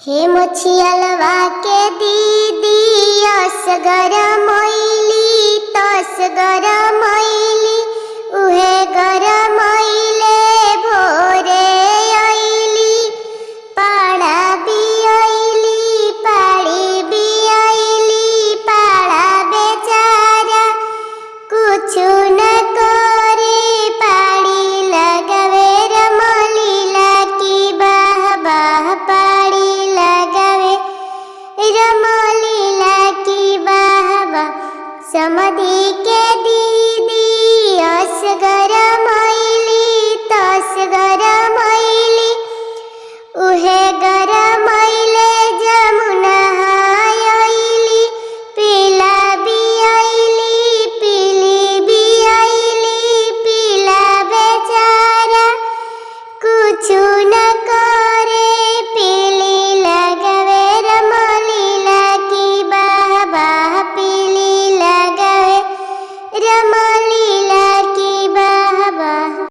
हे मछियलवा के दीदी असगर मैली तसगर मैली उहे गर मैले भोरे आइली पाड़ा भी आइली पाड़ी भी आइली पाड़ा बेचारा कुछ न करे पाड़ी लगावे रमलीला की बाह बाह पाड़ी लगावे रमलीला की बाह बाह समधी के दीदी असगर मैली तसगर मैली उहे गर मैले जमुना आइली पीला भी आइली पीली भी आइली पीला बेचारा कुछ न करे पीली लगावे रमलीला की बाह बाह पीली लगावे रमलीला